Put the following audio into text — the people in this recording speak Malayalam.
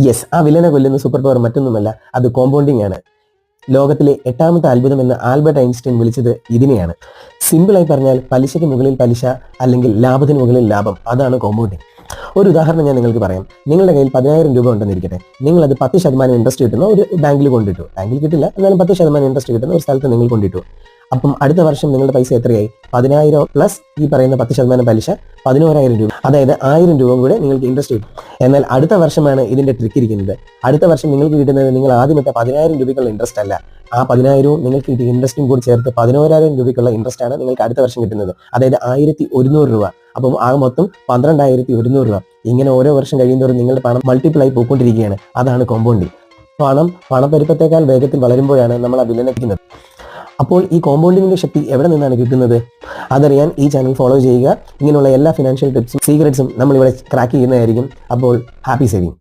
യെസ്, ആ വില്ലനെ കൊല്ലുന്ന സൂപ്പർ പവർ മറ്റൊന്നുമല്ല, അത് കോമ്പൗണ്ടിങ് ആണ്. ലോകത്തിലെ 8ാമത്തെ അത്ഭുതം എന്ന് ആൽബർട്ട് ഐൻസ്റ്റൈൻ വിളിച്ചത് ഇതിനെയാണ്. സിമ്പിളായി പറഞ്ഞാൽ പലിശയ്ക്ക് മുകളിൽ പലിശ, അല്ലെങ്കിൽ ലാഭത്തിന് മുകളിൽ ലാഭം, അതാണ് കോമ്പൗണ്ടിങ്. ഒരു ഉദാഹരണം ഞാൻ നിങ്ങൾക്ക് പറയാം. നിങ്ങളുടെ കയ്യിൽ 10,000 രൂപ ഉണ്ടെന്നിരിക്കട്ടെ. നിങ്ങളത് 10% ഇൻട്രസ്റ്റ് കിട്ടുന്ന ഒരു ബാങ്കിൽ കൊണ്ടിട്ടു. ബാങ്കിൽ കിട്ടില്ല, എന്നാലും 10% ഇൻട്രസ്റ്റ് കിട്ടുന്ന ഒരു സ്ഥലത്ത് നിങ്ങൾ കൊണ്ടിട്ടു. അപ്പം അടുത്ത വർഷം നിങ്ങളുടെ പൈസ എത്രയായി? 10,000 പ്ലസ് ഈ പറയുന്ന 10% പലിശ, 11,000 രൂപ. അതായത് 1,000 രൂപ കൂടെ നിങ്ങൾക്ക് ഇൻട്രസ്റ്റ് കിട്ടും. എന്നാൽ അടുത്ത വർഷമാണ് ഇതിന്റെ ട്രിക്ക് ഇരിക്കുന്നത്. അടുത്ത വർഷം നിങ്ങൾക്ക് കിട്ടുന്നത് നിങ്ങൾ ആദ്യമത്തെ 10,000 രൂപയ്ക്കുള്ള ഇൻട്രസ്റ്റ് അല്ല. ആ 10,000 നിങ്ങൾക്ക് കിട്ടിയ ഇൻട്രസ്റ്റും കൂടി ചേർത്ത് 11,000 രൂപയ്ക്കുള്ള ഇൻട്രസ്റ്റ് ആണ് നിങ്ങൾക്ക് അടുത്ത വർഷം കിട്ടുന്നത്. അതായത് 1,100 രൂപ. അപ്പം ആ മൊത്തം 12,100 രൂപ. ഇങ്ങനെ ഓരോ വർഷം കഴിയുന്നതോറും നിങ്ങളുടെ പണം മൾട്ടിപ്പിൾ ആയി പോയിക്കൊണ്ടിരിക്കുകയാണ്. അതാണ് കോമ്പൗണ്ടിങ്. പണപ്പെരുപ്പത്തേക്കാൾ വേഗത്തിൽ വളരുമ്പോഴാണ് നമ്മൾ ആ വില്ലനെത്തിക്കുന്നത്. അപ്പോൾ ഈ കോമ്പൗണ്ടിങ്ങിന്റെ ശക്തി എവിടെ നിന്നാണ് കിട്ടുന്നത്? അതറിയാൻ ഈ ചാനൽ ഫോളോ ചെയ്യുക. ഇങ്ങനെയുള്ള എല്ലാ ഫിനാൻഷ്യൽ ടിപ്സും സീക്രട്സും നമ്മളിവിടെ ക്രാക്ക് ചെയ്യുന്നതായിരിക്കും. അപ്പോൾ ഹാപ്പി സേവിങ്.